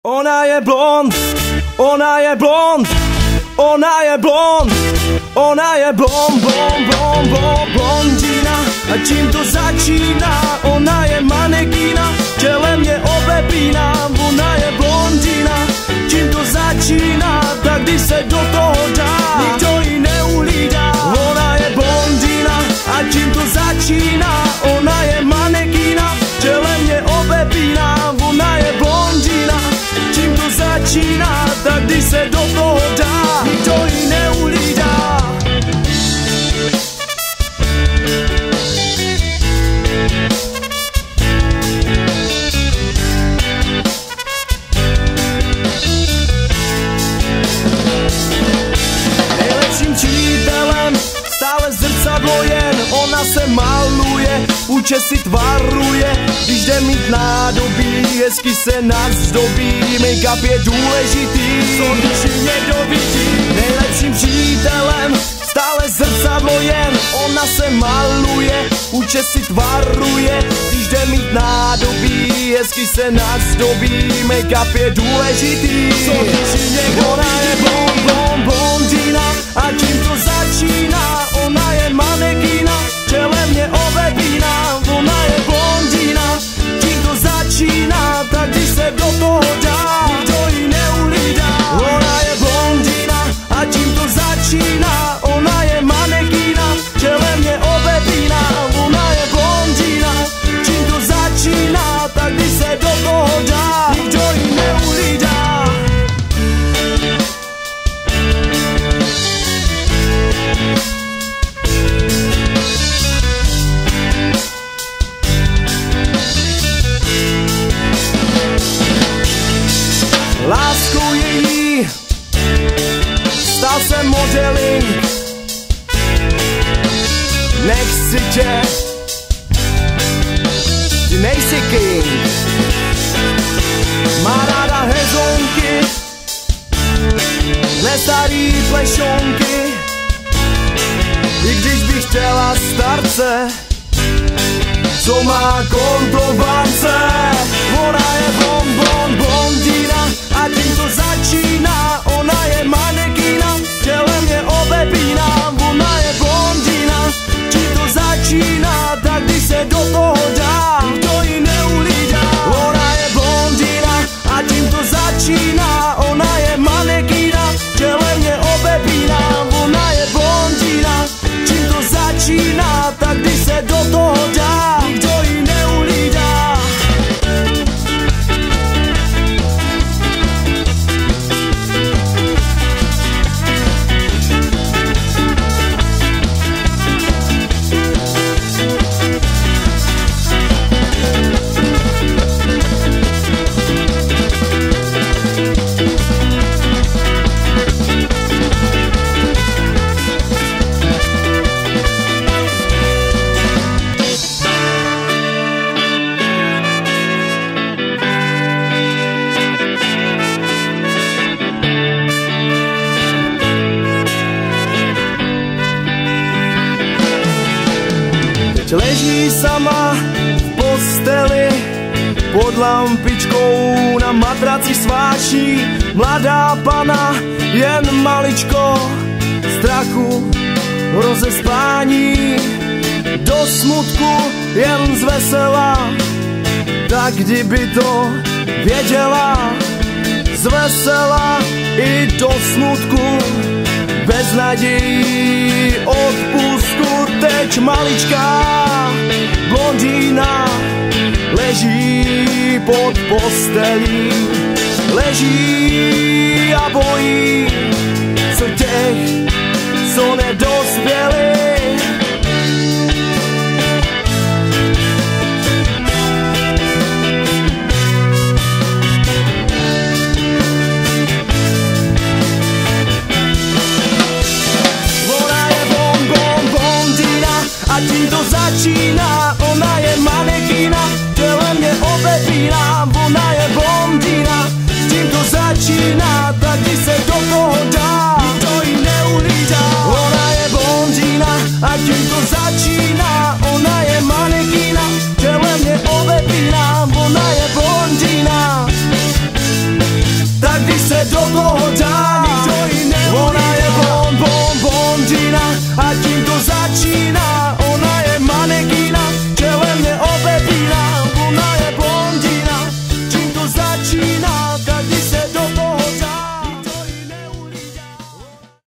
Ona je blond, ona je blond, ona je blond, ona je blond, blondina. A čím to začíná? Ona je manekína, čele mě obepíná. Ona je blondina. Čím to začíná? Tak když se do toho dá, nikdo ji neuhlídá. Ona je blondina. A čím to začíná? Ona je manekína, čele mě obepíná. Ona je blondina. Čím to začíná? Tak když se do toho dá, nikdo ji neuhlídá. Nejlepším přítelem stále zrcadlo jen, ona se maluje, účesy tvaruje, když jde mít nádobí, hezky se nazdobí, make-up je důležitý, co když ji někdo vidí. Nejlepším přítelem stále zrcadlo jen, ona se maluje, účesy tvaruje, když jde mít nádobí, hezky se nazdobí, make-up je důležitý, co když ji někdo ona je blondina. A čím to začíná? Ona je manekína, čele mě obepíná. Ona je blondina. Čím to začíná? Tak když se do toho dá, nikdo ji neuhlídá. Ona je blondina. A čím to začíná? Ona je manekína, čele mě obepíná. Ona je blondina. Čím to začíná? Tak když se do toho dá, nikdo ji neuhlídá. Láskou její stal jsem modeling. Nechci tě, ty nejsi king. Má ráda hezonky, nestarý plešonky. I když bych chtěla starce, co má kontrovance. Ona je blondina. A tím to začíná? Ona je manekína, těle mě obepíná. Ona je blondina. Čím to začíná? Tak když se do toho dá, nikdo ji neuhlídá. Ona je blondina. A tím to začíná? Ona je manekína, těle mě obepíná. Ona je blondina. Čím to začíná? Tak když se do toho dá, nikdo ji neuhlídá. Leží sama v posteli pod lampičkou, na matraci sváší mladá pana, jen maličko strachu, rozespání, do smutku jen zvesela. Tak kdyby to věděla, zvesela i do smutku, bez nadějí odpustku. Teď maličká blondýna leží pod postelí, leží a bojí se těch, co nedospěli. A tím to začíná? Ona je manekína, těle mě obepíná. Ona je blondýna. Tím to začíná? Tak když se do toho dá, nikdo ji neuhlídá. Ona je blondýna. A tím to začíná? Ona je manekína, těle mě obepíná. Ona je blondýna. se do toho dá, nikdo ji neuvidí. Ona je blondina a tím to začíná. Ona je manekína, čelem mě obepíná. Ona je blondina, tím to začíná.